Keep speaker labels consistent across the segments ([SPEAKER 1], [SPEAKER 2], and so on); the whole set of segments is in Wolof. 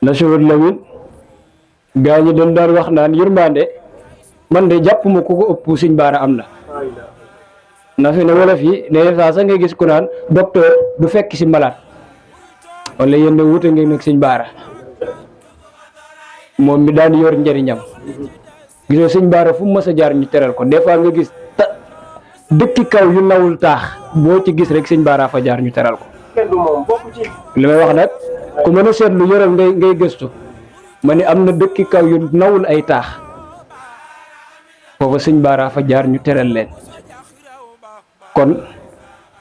[SPEAKER 1] na Chauffeur Lamine gaa ñi dañ daan wax naan yërmande man de jàpp ma ku ko ëpp Sëñ Baara am na fi ne wolof yi ne saa sa nga gis ku naan docteur du fekk si malade wala yéen a wute ngeen nag Sëñ Baara moom mi daan yor njëriñam gisoo Sëñ Baara fu mu mës a jaar ñu teral ko des fois nga gis dëkki kaw yu nawul taax boo ci gis rek Sëñ Baara fa jaar ñu teral ko. li may wax nag ku mën a seetlu yoral ngay gëstu ma ne am na dëkki kaw yu nawul ay taax foofa Sëñ Baara fa jaar ñu teral leen kon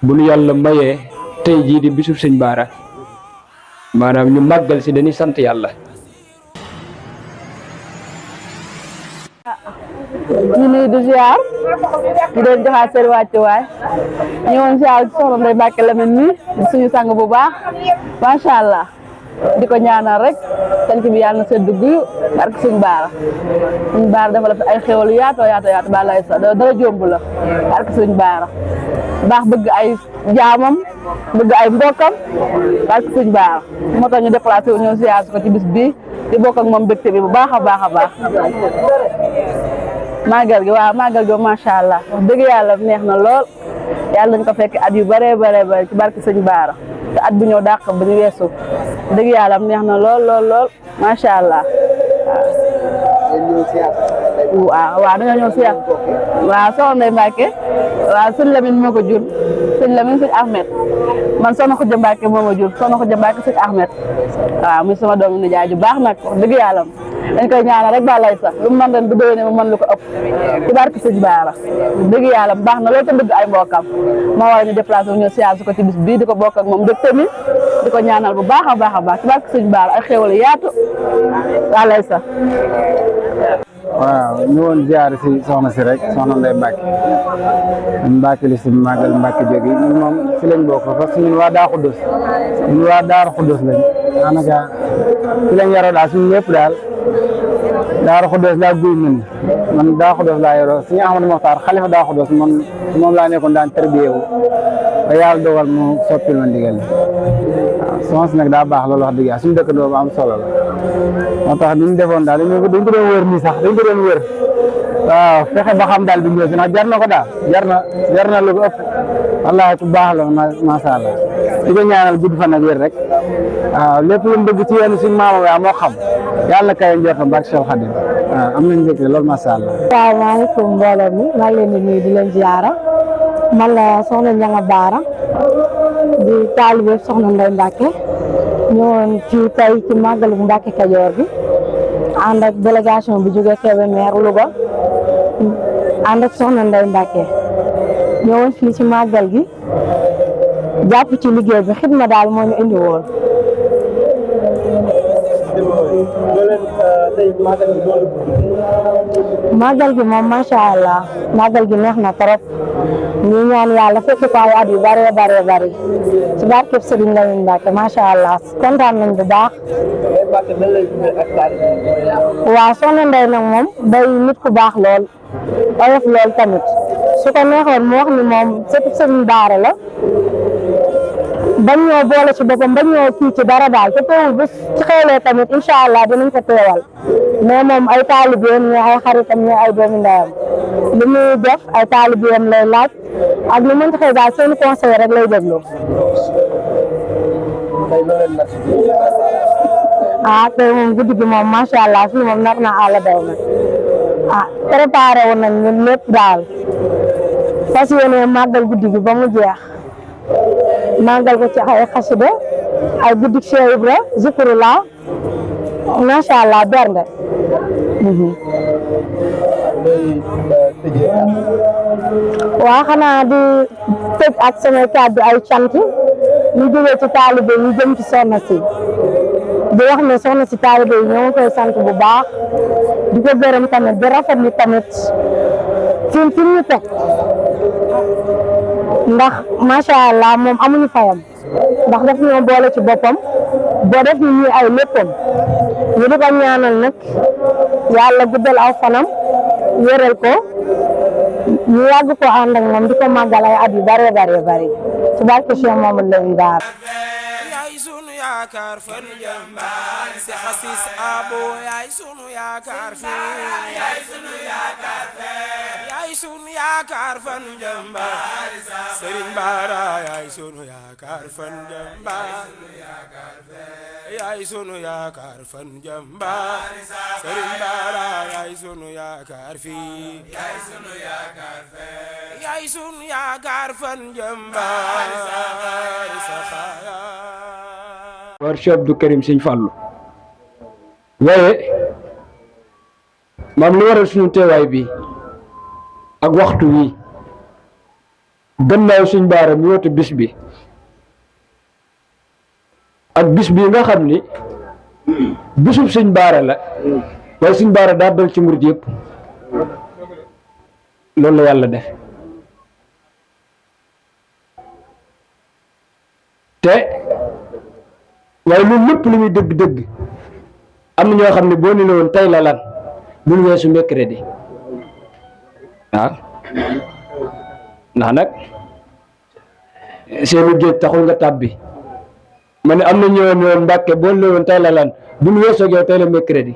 [SPEAKER 1] bu nu yàlla mayee tey jii di bisub Sëñ Baara maanaam ñu màggal si dañuy sant yàlla.
[SPEAKER 2] ñu nuyu di ziar di leen joxaat seen wàccuwaay ñëwoon ziar soxna Ndeye Mbacke Lamine mi suñu sang bu baax macha allah di ko ñaanal rek sant bi yàlla na sedd guyu barke Sëñ Baara dafa la fi ay xéwal yaatoo ba lay sa dara jomb la barke Sëñ Baara baax bëgg ay jaamam bëgg ay mbokkam barke Sëñ Baara moo tax ñu déplacé wu ñëw ziar ko ci bis bi di bokk ak moom mbégte bi bu baax a baax màggal gi waaw màggal gi macha allah wax dëgg yàlla neex na lool yàlla nañ ko fekk at yu bëree bëri ci barke Sëñ Baara te at bu ñëw dàq ba ñu weesu dëgg yàlla neex na lool macha allah waaw dañoo ñëw siyaar waaw soxna Ndeye Mbacke waaw sëñ Lamine moo ko jur sëñ Lamine sëñ Ahmed man soxna Khoudia Mbacke moo ma jur soxna Khoudia Mbacke sëñ Ahmed waaw muy sama doomu nijaay ju baax nag wax dëgg yàlla dañ koy ñaanal rek ba lay sax lu mu mën ren bu déwénee mu mën lu ko ëpp ci barke Sëñ Baara dëgg yàlla baax na loolu te bëgg ay mbokkam moo waral ñu déplacé wu ñëw siyaar ko ci bis bii di ko bokk ak moom dëkk mi di ko ñaanal bu baax a baax ci barke Sëñ Baara ay xéwal yaatu waa lay sax.
[SPEAKER 3] waaw ñu woon ziar si soxna si rek soxna Ndeye Mbacke li si màggal Mbacke jóge ñun moom fi lañ bokk parce que ñun waa Daaru Xuddus lañ daanaka fi lañ yaroo daal suñu ñëpp daal Daaru Xuddus laa guy man Daaru Xuddus laa yoroo suñu Ahmadou Mokhtar xalifa Daaru Xuddus man moom laa nekkoon daan tërbiye wu ba yàlla dogal mu soppil ma ndigal waaw soxna si nag daa baax loolu wax dëgg yàlla suñu dëkkandoo bu am solo la moo tax ni ñu defoon daal dañ ko doon wër nii sax dañ ko doon wër waaw fexe ba xam daal bi ñëw si ndax jar na ko daal jar na lu ko ëpp wallaahi ku baax la macha allah di ko ñaanal gudd fan ak wér rek waaw lépp lu mu bëgg ci yenn suñu maama yaa moo xam yàlla kawe njortam barke Cheikh Khadim waaw am nañu njëkk loolu macha allah.
[SPEAKER 2] salaamaaleykum mbooloo mi maa ngi leen di nuyu di leen ziara man la soxna Ndianga Baara di taalibe soxna Ndeye Mbacke ñëwoon fii tey ci màggalu Mbacke Kajoor bi ànd ak délégation bi jógee Kébémer Louga ànd ak soxna Ndeye Mbacke ñëwoon fii ci màggal gi jàpp ci liggéey bi xidma daal moo ñu indi woon. màggal gi moom macha allah màggal gi neex na trop ñu ñaan yàlla fekk ko ay at yu bari ci barkeb Sëriñ Lamine Mbacke macha allah kontaan nañ bu baax. waaw soxna Ndeye nag moom day nit ku baax lool oyof lool tamit su ko neexoon mu wax ni moom sëtu Sëriñ Baara la bañ ñoo boole ci boppam bañ ñoo kii ci dara daal te teewul bu ci xewlee tamit incha allah dinañ ko teewal mais moom ay taalibeem ñoo ay xaritam ñoo ay doomi ndeyam li muy def ay taalibeem lay laaj ak lu mënti xëy daal seen conseil rek lay déglu. tey moom guddi gi moom macha allah fii moom nar na àll daw na préparé woon nañ ñun lépp daal fas yéene màggal guddi gi ba mu jeex. màggal ko ci ay xasida ay guddi Cheikh Ibra zikrullah macha allah bernde. waaw xanaa di tëj ak sama kàddu ay cant ñu jógee ci taalibe yi jëm ci soxna si di wax ne soxna si taalibe yi ñoo ngi koy sant bu baax di ko gërëm tamit di rafetlu tamit fi ñu teg ndax macha allah moom amuñu fayam ndax daf ñoo boole ci boppam boo def ñu ñuy ay léppam ñu di ko ñaanal nag yàlla guddal aw fanam wéral ko ñu yàgg ko ànd ak moom di ko màggal ay at yu bare ci barke Cheikh Mamadou Lamine Bara
[SPEAKER 4] Asis Abo yaay sunu yaakaar fii yaay sunu yaakaar fee yaay sunu yaakaar fan jamba Serigne Bara yaay sunu yaakaar fan jamba yaay sunu yaakaar fan jamba Serigne Bara yaay sunu yaakaar fii yaay sunu yaakaar fee yaay sunu yaakaar fan jamba
[SPEAKER 1] war Cheikh Abdou Karim Sëñ Fallu waaye maam li waral suñu teewaay bi ak waxtu wi gannaaw Sëñ Bara mi woote bis bi ak bis bi nga xam ni bisub Sëñ Bara la waaye Sëñ Bara daa dal ci murit yëpp loolu la yàlla def te waaye loolu lépp lu muy dëgg-dëgg am na ñoo xam ne boo ni woon tey la lan bul weesu mercredi waaw ndax nag seenu géej taxul nga tàbbi ma ne am na ñoo ne woon Mbàkke boo ni woon tey la lan bul weesoo yow tey la mercredi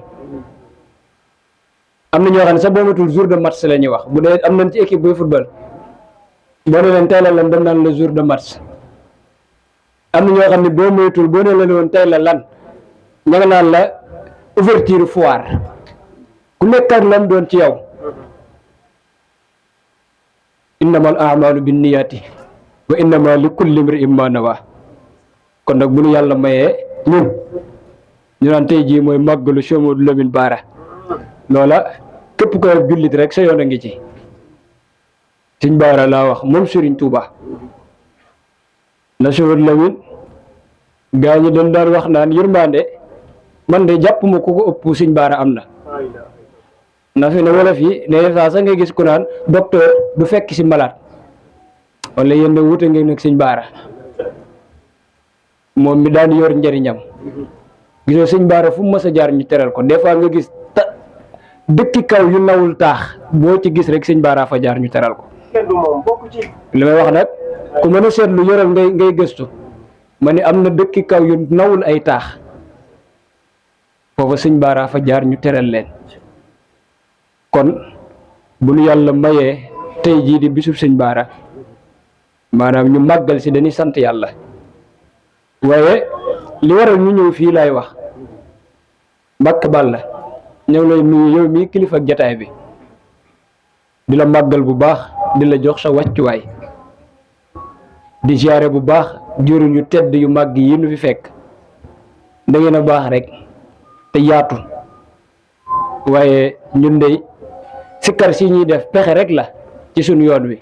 [SPEAKER 1] am na ñoo xam ne sax boo matul jour de match la ñuy wax bu dee am nañ ci équipe buy football boo ne leen tey la lan dem naan le jour de match am na ñoo xam ne boo moytul boo ne leen woon tey la lan ña nga naan la ouverture foire ku nekk ak lam doon ci yow innamal a'malu binniyati wa innama li kulli imri'in ma nawa kon nag bu nu yàlla mayee ñun ñu naan tey jii mooy màggalu Cheikh Modou Lamine Bara loola képp ko jullit rek sa yoon a ngi ci Sëñ Bara laa wax moom Serigne Touba na Cheikh Modou Lamine gaa ñi dañ daan wax naan yërmande man de jàpp ma ku ko ëpp Sëñ Bara am na fi ne wala fii ne saa sax nga gis ku naan docteur du fekk si malade wala yéen a wute ngeen nag Sëñ Bara moom mi daan yor njëriñam gisoo Sëñ Bara fu mu mës a jaar ñu teral ko des fois nga gis dëkki kaw yu nawul taax boo ci gis rek Sëñ Bara fa jaar ñu teral ko li may wax nag ku mën a seetlu yoral ngay gëstu ma ne am na dëkki kaw yu nawul ay taax foofa Sëñ Bara fa jaar ñu teral leen kon bu nu yàlla mayee tey jii di bisub Sëñ Bara maanaam ñu màggal si dañuy sant yàlla waaye li waral ñu ñëw fii laay wax Mbàkke Balla ñëw lay nuyu yow mii kilifa ak jataay bi di la màggal bu baax di la jox sa wàccuwaay di ziare bu baax jëriñ yu tedd yu màgg yi nu fi fekk da ngeen a baax rek te yaatu waaye ñun dey sikkar si ñuy def pexe rek la ci suñu yoon wi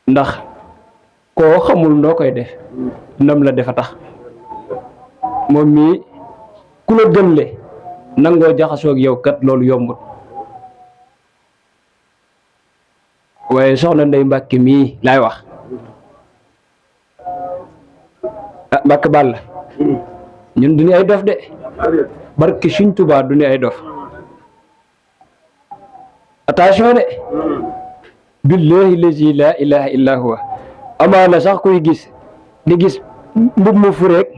[SPEAKER 1] ndax koo xamul noo koy def nam la defa tax moom mii ku la gënle nangoo jaxasoog yow kat loolu yombut waaye soxna Ndey Mbàkke mii laay wax ah Mbàkke Balla ñun duñu ay dof de barke Sëñ Tuubaa duñu ay dof attention de billahi lazi la ilaha illa huwa amaana sax kuy gis di gis mbub mu fureek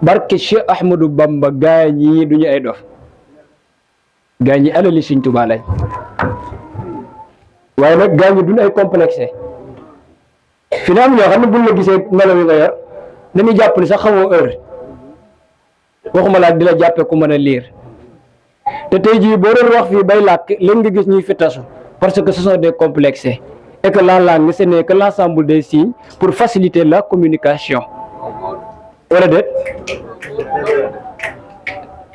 [SPEAKER 1] barke Cheikh Ahmadou Bamba gaa ñi duñu ay dof gaa ñi alali Sëñ Tuubaa lañ waaye nag gaa ñi duñu ay complexé fi na am ñoo xam ne buñ la gisee melo yi nga yor dañuy jàpp ni sax xamoo heure waxuma laa di la jàppe ku mën a liir te tey jii boo doon wax fii bay làkk leen nga gis ñuy fi tasu parce que ce sont des complexés et que la langue ce n'est que l'ensemble des signes pour faciliter la communication wala déet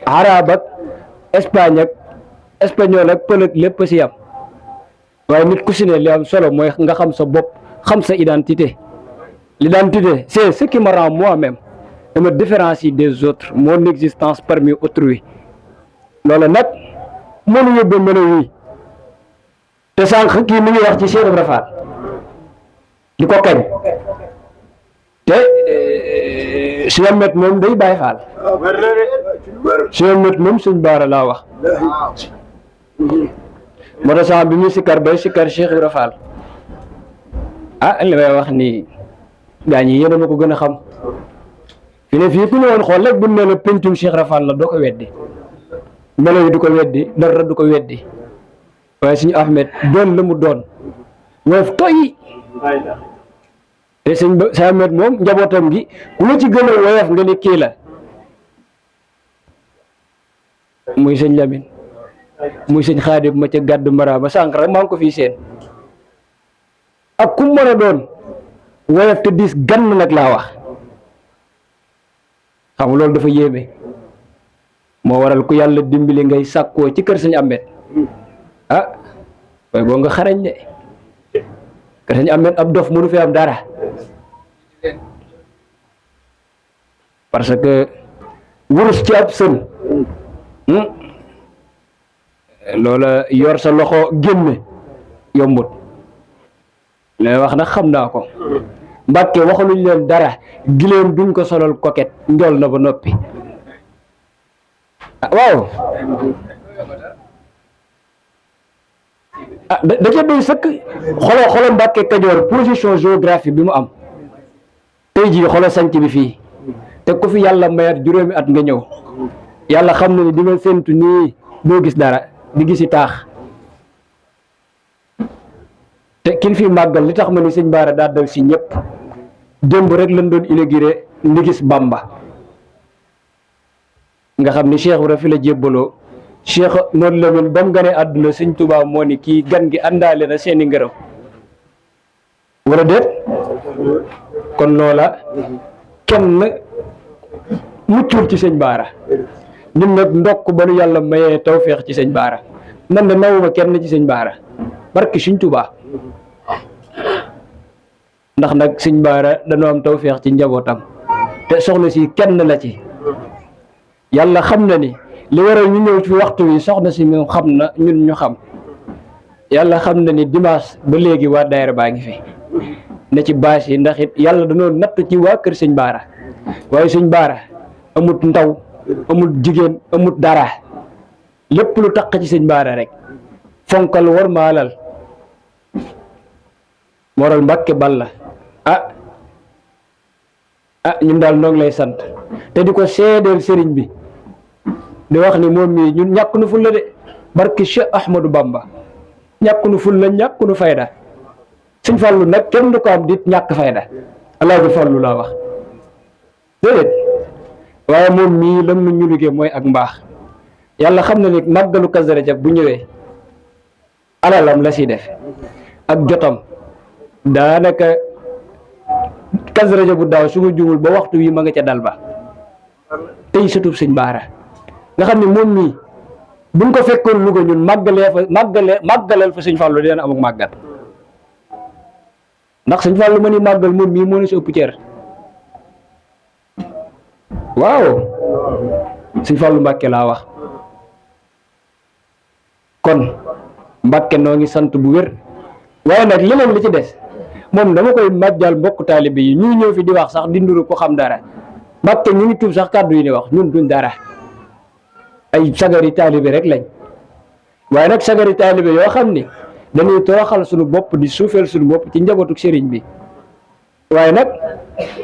[SPEAKER 1] arabe ak espagne ak espagnol ak pël ak lépp si yam waaye nit ku si ne li am solo mooy nga xam sa bopp xam sa identité. L'identité c'est ce qui me rend moi-même et me différencie des autres, mon existence parmi autrui. loolu nag mënu yóbbu mën a wuy te sànq kii mi ngi wax ci Cheikh Ibra Fall di ko kañ te Cheikh Met moom day Baay Fall Cheikh Met moom Sëñ Bara laa wax moo tax sax bi muy sikkar bay sikkar Cheikh Ibra Fall ah li may wax nii gaa ñi yéen a ma ko gën a xam fi fi ne fii ku ñëwoon xool rek bu ne la pencum Cheikh Rafal la doo ko weddi melo yi du ko weddi dara du ko weddi waaye suñu Ahmed doon la mu doon woyof toy te sëñ Ahmed moom njabootam gi ku la ci gën a woyof nga ne kii la muy sëñ Lamine muy sëñ Xaadim ma ca gàddu mara ba sànq rek maa ngi ko fii seen ak ku mën a doon woyof te diis gann nag laa wax xam loolu dafa yéeme moo waral ku yàlla dimbali ngay sàkkoo ci kër sëñ Ahmed ah waaye boo nga xarañ de kër sëñ Ahmed ab dof mënu fi am dara parce que wurus ci ab sën loola yor sa loxo génne yombut lay wax nag xam naa ko Mbàkke waxaluñ leen dara giléem duñ ko solal koket njool na ba noppi waaw da ca doy sëkk xolo Mbàkke Kajoor position géographique bi mu am tey jii xolo sanc bi fii te ku fi yàlla mayat juróomi at nga ñëw yàlla xam na ni di nga séntu nii doo gis dara di gisi taax te kin fi màggal li tax ma ni sëñ Baara daa dal si ñëpp démb rek lañ doon inauguré ndigis Bamba nga xam ni Cheikh Ibra fi la jébbaloo Cheikh noonu la mel ba mu ganee àdduna sëñ Tuubaa moo ni kii gan gi àndaale na seeni ngërëm wala déet kon loola kenn muccul ci sëñ Baara ñun nag ndokk ba nu yàlla mayee tawféex ci sëñ Baara man de nawuma kenn ci sëñ Baara barki sëñ Tuubaa ndax nag sëñ Baara dañoo am tawféex ci njabootam te soxna si kenn la ci yàlla xam na ni li waral ñu ñëw ci waxtu wi soxna si moom xam na ñun ñu xam yàlla xam na ni dimanche ba léegi waa daayira baa ngi fi ne ci bâche yi ndax it yàlla dañoo natt ci waa kër sëñ Baara waaye sëñ Baara amut ndaw amut jigéen amut dara lépp lu taq ci sëñ Baara rek fonkal war maalal moral Mbàkke Balla ñun daal noo ngi lay sant te di ko seedeel sëriñ bi di wax ni moom mii ñun ñàkk nu fulla de barki Cheikh Ahmadou Bamba ñàkk nu fulla ñàkk nu fayda sëñ Fallu nag kenn du ko am dit ñàkk fayda Alaaji Fallu laa wax déedéet waaye moom mii lam nu ñu liggéey mooy ak mbaax yàlla xam na ni màggalu Kazu Rajab bu ñëwee alalam la si def ak jotam daanaka Kazu Rajab bu daaw su ma jumul ba waxtu wi ma nga ca dal ba tey sëtub sëñ Baara nga xam ne moom mii buñ ko fekkoon Louga ñun màggaleel fa sëñ Fallu dina am ak màggal ndax sëñ Fallu ma ni màggal moom mii moo ne si ëpp cër waaw sëñ Fallu Mbàkke laa wax kon Mbàkke noo ngi sant bu wér waaye nag leneen li ci des moom dama koy màjjal mbokk taalibe yi ñuy ñëw fi di wax sax di nduru ko xam dara Mbàkke ñu ngi tuub sax kàddu yi ni wax ñun duñ dara ay sagari taalibe rek lañ waaye nag sagari taalibe yoo xam ni dañuy toroxal suñu bopp di suufeel suñu bopp ci njabootu sëriñ bi waaye nag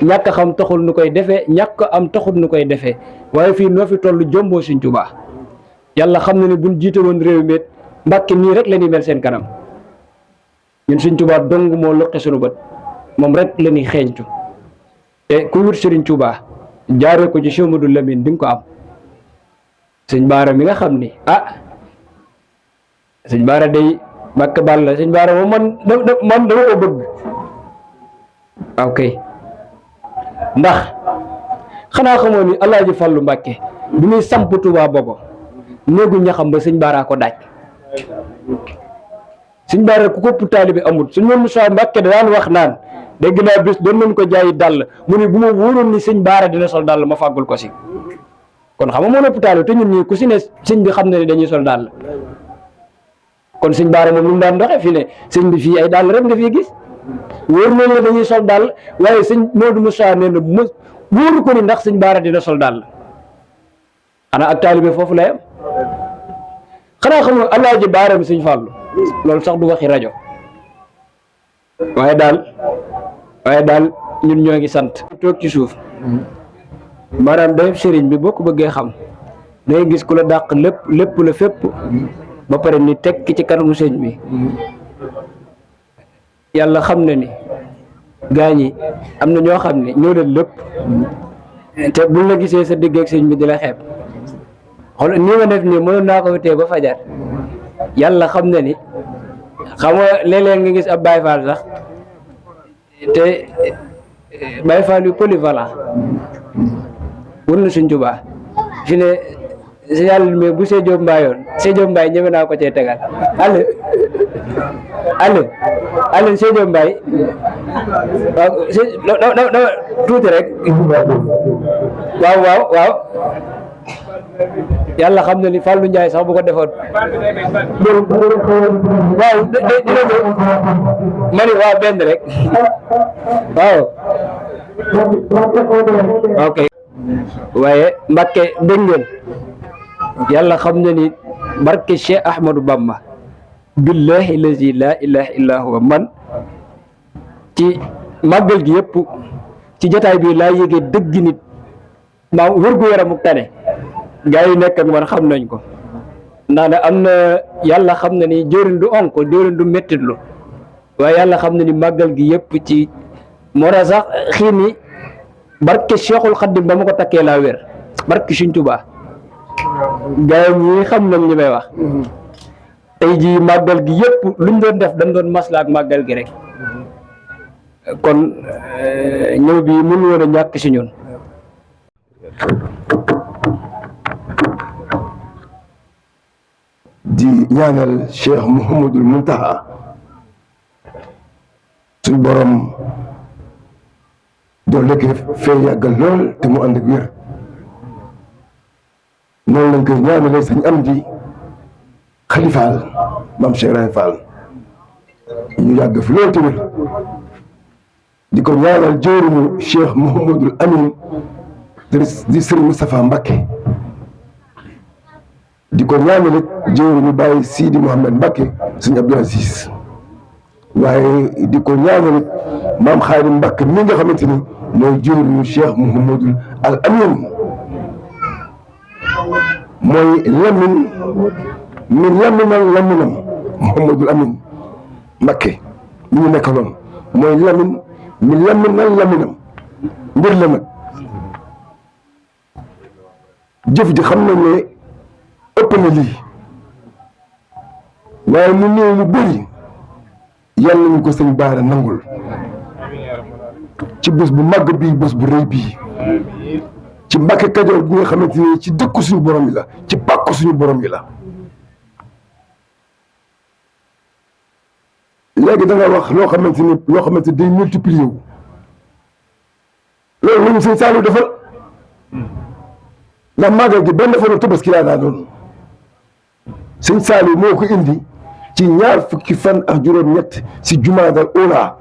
[SPEAKER 1] ñàkk xam taxul nu koy defee ñàkk am taxul nu koy defee waaye fii noo fi toll jomboo Sëñ Tuubaa yàlla xam na ne buñ jiite woon réew mi Mbàkke nii rek la ñuy mel seen kanam ñun Sëñ Tuubaa dong moo loqe suñu bët moom rek la ñuy xeeñtu te ku wut Sëriñ Tuubaa jaaree ko ci Cheikh Modou Lamine di nga ko am sëñ Baara mi nga xam ni sëñ Baara day Mbàkke Balla sëñ Baara moom man dama ko bëgg ok ndax xanaa xamoo ni Alaaji Fallu Mbàkke bi muy samp Tuubaa boobu néegu ñaxam ba sëñ Baara ko daaj sëñ Baara ku ko taalibe amul suñ moom Moussa Mbàkke daan wax naan dégg naa bis doon nañ ko jaayi dàll mu ni bu ma wóoroon ni sëñ Baara dina sol dàll ma fàggul ko si kon xam nga moo nëpp taalibe te ñun nii ku si ne sëñ bi xam na ne dañuy sol dàll kon sëñ Baara moom lu mu daan doxee fii ne sëñ bi fii ay dàll rek nga fii gis wóor na la dañuy sol dàll waaye sëñ Modou Moussa nee na ma wóoru ko ni ndax sëñ Baara dina sol dàll xanaa ak taalibe foofu la yam xanaa xam nga Alaaji Baara mi sëñ Fallu loolu sax du waxi rajo waaye daal ñun ñoo ngi sant toog ci suuf maanaam dayoo sëriñ bi boo ko bëggee xam dangay gis ku la dàq lépp la fépp ba pare ni tekki ci kanamu sëñ bi yàlla xam na ni gaa ñi am na ñoo xam ne ñoo leen lépp te buñ la gisee sa digg ak sëñ bi di la xeeb xool nii ma def nii mënoon naa ko fi tee ba fajar yàlla xam na ni xam nga léeg-léeg nga gis ab Baay Faal sax te Baay Faal yu polyvalent wër na Sëñ Tuubaa fi ne si yàlla mais bu Sédhiou Mbaye ñeme naa ko cee tegal Alioune Sédhiou Mbaye waaw tuuti rek waaw yàlla xam na ni Fallou Ndiaye sax bu ko defoon waaw dina ma ni waaw benn rek waaw ok waaye Mbàkke dégg ngeen yàlla xam na ni barke Cheikh Ahmadou Bamba billahi lazi la ilaha illa huwa man ci màggal gi yëpp ci jotaay bi laa yëgee dëgg nit maa wërgu yaramuk tane gaa yi nekk ak man xam nañ ko ndax ne am na yàlla xam na ni jëriñ du onk jëriñ du mettitlu waaye yàlla xam na ni màggal gi yëpp ci moo tax sax xii ni barke Cheikhul Khadim ba ma ko takkee laa wér barke Sëñ Tuubaa gaa yi ñi xam nañ li may wax tey ji màggal gi yëpp luñ doon def dañ doon masla ak màggal gi rek kon ñëw bi mënu woon a ñàkk si ñun
[SPEAKER 5] di ñaanal Cheikh Mouhamadul Muntaha suñ borom doon lekk fee yàggal lool te mu ànd ak wér noonu lañ koy ñaanalee sañ am di xalifaal maam Cheikh Ibrahima Fall ñu yàgg fi lool te wér di ko ñaanal jëwriñu Cheikh Mouhamadul Amin di Serigne Moustapha Mbacké di ko ñaanal it jëwriñu Baye Sidi Mouhamed Mbacké Serigne Abdou Aziz waaye di ko ñaanal it maam Xaadim Mbacké mi nga xamante ni mooy jëwriñu Cheikh Mouhamadul Al Amin mooy lamin min laminal laminam Mouhamadul Amin Mbacké mi ñu nekkaloon mooy lamin min laminal laminam mbir la nag jëf ji xam nañ ne ëpp na lii waaye mu néew mu bëri yàlla nañu ko sëñ Baara nangul ci bés bu màgg bii bés bu rëy bii ci Mbàkke Kajoor bi nga xamante ni ci dëkku suñu borom yi la ci pàkku suñu borom yi la léegi da nga wax loo xamante day multiplier wu loolu lañu sëñ Saliou defal ndax màggal gi benn fanu Tabaski laa daa doon sëñ Saliou moo ko indi ci ñaar fukki fan ak juróom-ñett si jumaadal ula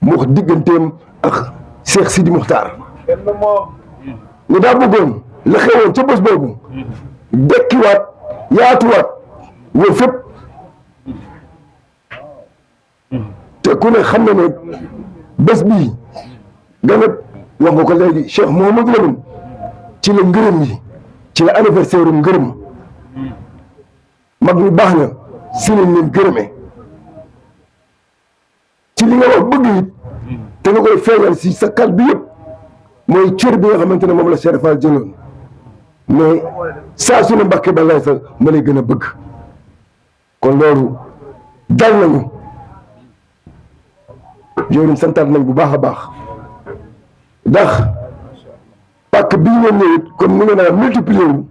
[SPEAKER 5] moo ko digganteem ak Cheikh Sidi Muxtaar ñu daa bëggoon la xewoon ca bés boobu dekkiwaat yaatuwaat wër fépp te ku ne xam na ne bés bii gana wax nga ko léegi Cheikh Mouhamadou Lamine ci la ngërëm yi ci la anniversaire ngërëm mag ñu baax na si lañ leen gërëmee ci li nga wax bëgg it te nga koy feeñal si sa kal bi yëpp mooy cër bi nga xamante ne moom la Cheikh Fall jëloon mais saa su ne Mbàkke ba lay sa ma lay gën a bëgg kon loolu dal nañu joorim santaat nañ bu baax a baax ndax pàkk bii ngeen ñëwit comme ni nga naa multiplier wu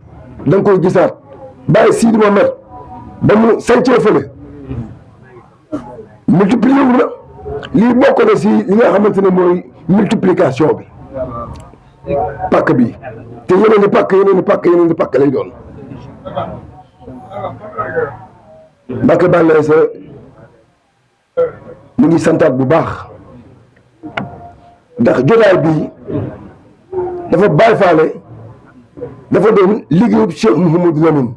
[SPEAKER 5] da nga koy gisaat bàyyi Sidi Mohamed ba mu sañcee fële multiplier wu na lii bokk na si li nga xamante ne mooy multiplication bi pàkk bi te yeneen i pàkk lay doon Mbàkke bàllee sa mu ngi santaat bu baax ndax jotaay bii dafa Baay Faale dafa doon liggéeyu Cheikh Mouhamadou Lamine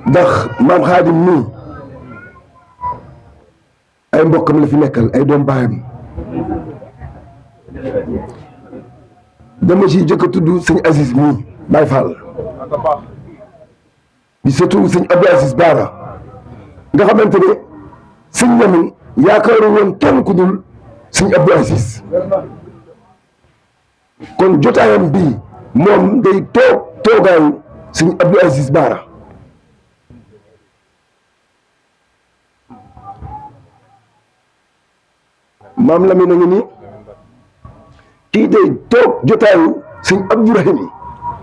[SPEAKER 5] ndax maam Xaadim nii ay mbokkam la fi nekkal ay doom baayam dama ci jëkk a tudd sëñ Aziz mii Baye Fall di surtout sëñ Abdou Aziz Baara nga xamante ne sëñ Lamine yaakaaru woon kenn ku dul sëñ Abdou Aziz kon jotaayam bii moom day toogaayu sëñ Abdou Aziz Baara maam Lamine a ngi nii kii day toog jotaayu sëñ Abdourahim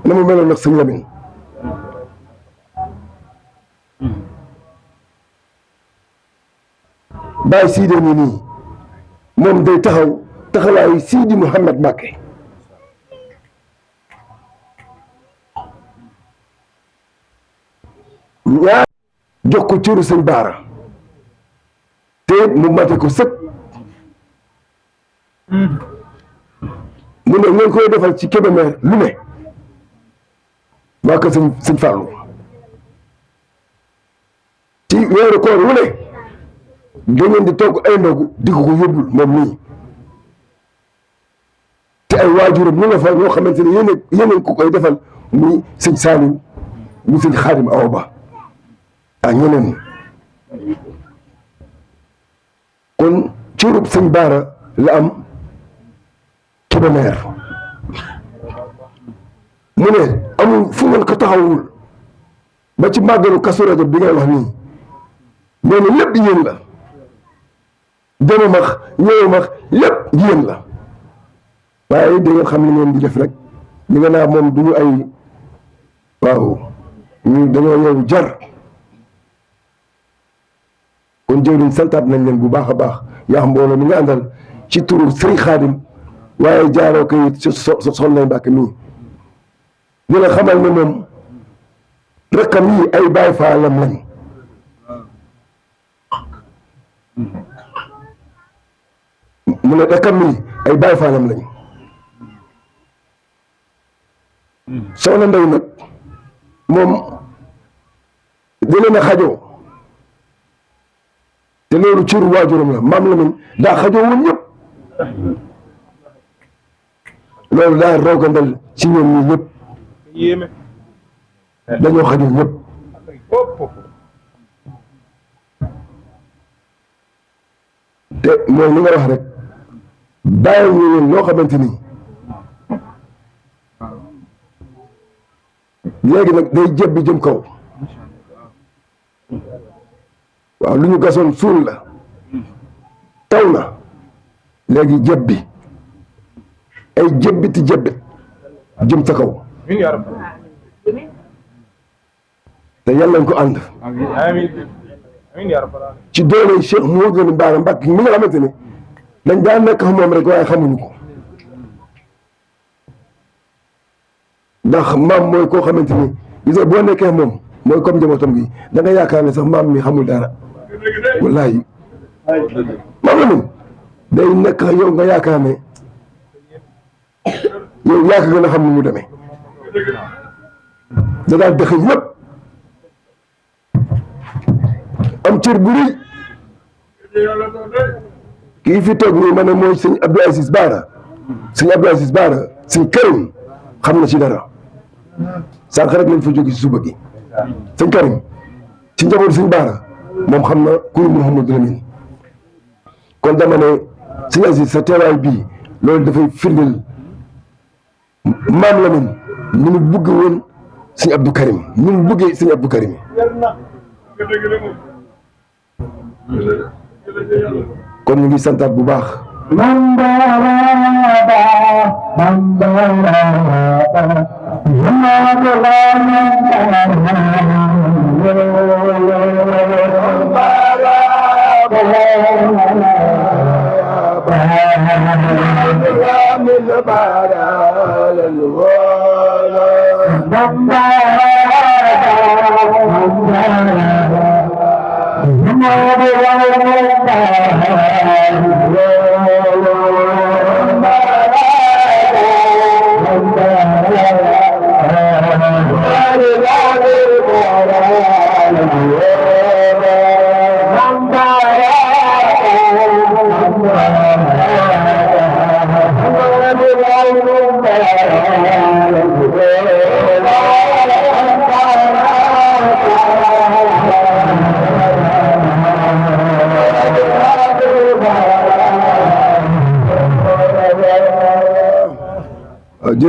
[SPEAKER 5] na mu meloon nag sëñ Lamine Baye Siidi ngi nii moom day taxawaayu Sidi Mouhamed Mbacké ñaar jox ko cëru sëñ Baara te mu mate ko sëpp mu ne ngeen koy defal ci Kébémer lu ne waa ko sëñ Fallou ci weeru koor wu ne da ngeen di togg ay ndogu di ko yóbbul moom nii te ay waajuram ñu nga fa ñoo xamante ne yéen ko koy defal muy sëñ Saliou muy sëñ Xaadim Awa Ba ak ñeneen kon cërub sëñ Baara la am Kébémer mu ne amul fu ngeen ko taxawul ba ci màggalu Kazu Rajab bi ngay wax nii nee na lépp yéen la dema max ñëw max lépp yéen la waaye da ngeen xam li ngeen di def rek li nga naa moom du ñu ay waaw ñu dañoo yow jar kon jëwriñ santaat nañ leen bu baax a baax yaa mbooloo mi nga àndal ci turu Sëriñ Xaadim waaye jaaroo ko it Soxna Mbàkke mii di la xamal ne moom rakkam yi ay Baay Faalam lañ mu ne rakkam yi ay Baay Faalam lañ Soxna Ndey nag moom da leen a xajoo te loolu cëru waajuram la maam la min daa xajoo woon ñëpp loolu daa roogandal ci ñoom ñi ñëpp dañoo xajoo ñëpp te mooy li nga wax rek bàyyi ñu leen loo xamante ni léegi nag day jébbi jëm kaw waaw lu ñu gasoon suul la taw na léegi jébbi ay jébbiti jébbit jëm sa kaw te yàlla nañ ko ànd ci doole Cheikh Mouhamadou Bara Mbacké mi nga xamante ne dañ daan nekk moom rek waaye xamuñu ko ndax maam mooy koo xamante ni gis nga boo nekkee moom mooy comme njabootam gi da nga yaakaar ne sax maam mi xamul dara wallaahi maam la min day nekk yow nga yaakaar ne yow yaa ko gën a xam ni mu demee da daal dëxëñ ñëpp am cër bu rëy kii fi toog nii ma ne mooy sëñ Abdou Aziz Baara sëñ Abdou Aziz Baara sëñ Karim xam na ci dara sànq rek lañ fa jóge ci suba gi sëñ Karim ci njaboot sëñ Baara moom xam na kuy Mouhamadou Lamine kon dama ne sëñ Aziz sa teewaay bii loolu dafay firndeel maam Lamine ni mu bëgg woon sëñ Abdou Karim ni mu bëggee sëñ Abdou Karim kon ñu ngi santaat bu baax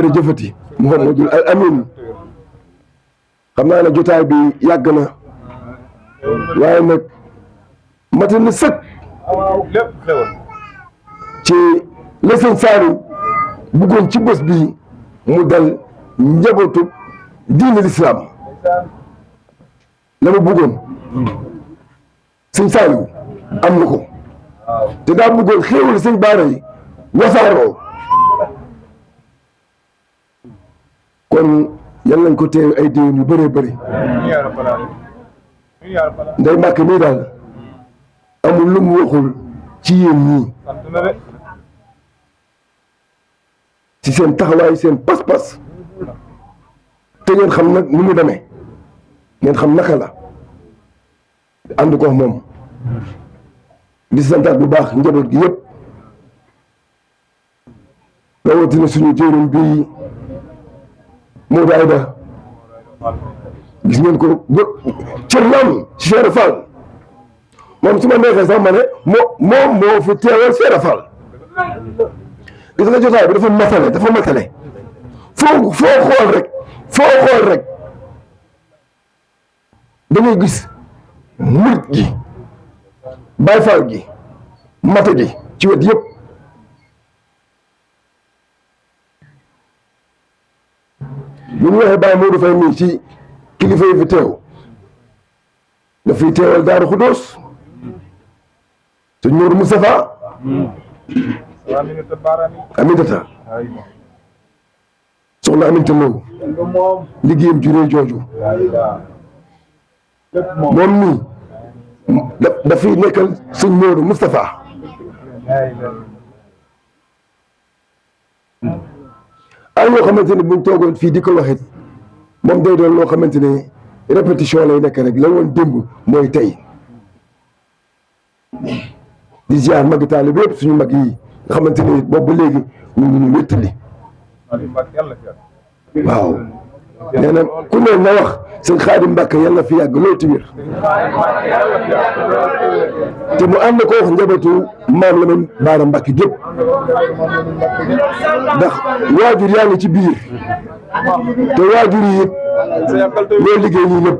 [SPEAKER 5] jërëjëfati Mouhamadul Al Amin xam naa ne jotaay bi yàgg na waaye nag mata na sëkk ci la sëñ Saliou bëggoon ci bés bi mu dal njabootu diine l'islam la ma bëggoon sëñ Saliou am na ko te daa bëggoon xéewal sëñ Baara yi wasaaroo kon yal nañ ko teew ay déwén yu bëree bëri nday Mbàkke mii daal amul lu mu waxul ci yéen ñii ci seen taxawaay seen pas-pas te ngeen xam nag ni mu demee ngeen xam naka la ànd ko moom di santaat bu baax njaboot gi yëpp rawatina suñu jëwriñ bi Modou Aïda gis ngeen ko cër naam ci Cheikh Fall moom su ma neexee sax ma ne moom moo fi teewal Cheikh Fall gis nga jotaay bi dafa matale foo xool rek da ngay gis murit gi Baay Faal gi mate gi ci wet yëpp bu ñu waxee Baye Modou Faye mii ci kilifa yi fi teew dafay teewal Daaru Xudóos sëñ Modou Moustapha Aminata soxna Aminata Lo liggéeyam juree jooju moom mii dafay nekkal sëñ Modou Moustapha ay loo xamante ne buñ toogoon fii di ko waxit moom day doon loo xamante ne répétition lay nekk rek la woon démb mooy tey di ziar magi taalibe yëpp suñu mag yi nga xamante ne boobu ba léegi ñu ngi ñu wéttali waaw nee na ku ne na wax sëñ Xaadim Mbàkke yàlla fi yàgg loolu ci wér te mu ànd ko wax njabootu maam la man Baara Mbàkke gépp ndax waajur yaa ngi ci biir te waajur yi it ñoo liggéey ñii ñëpp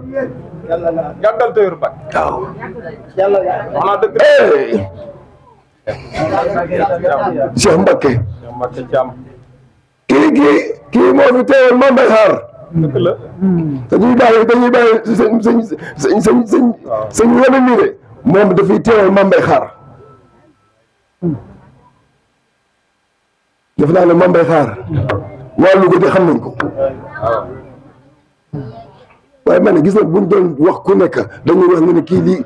[SPEAKER 5] waaw Cheikh Mbacke kii moo fi teewal Mame Mbaye Xaar dañuy bàyyi sëñ Lamin mi de moom dafay teewal Mame Mbaye Xaar def naa ne Mame Mbaye Xaar waa Louga de xam nañ ko waaye man ne gis na buñ doon wax ku nekk dañuy wax nga ne kii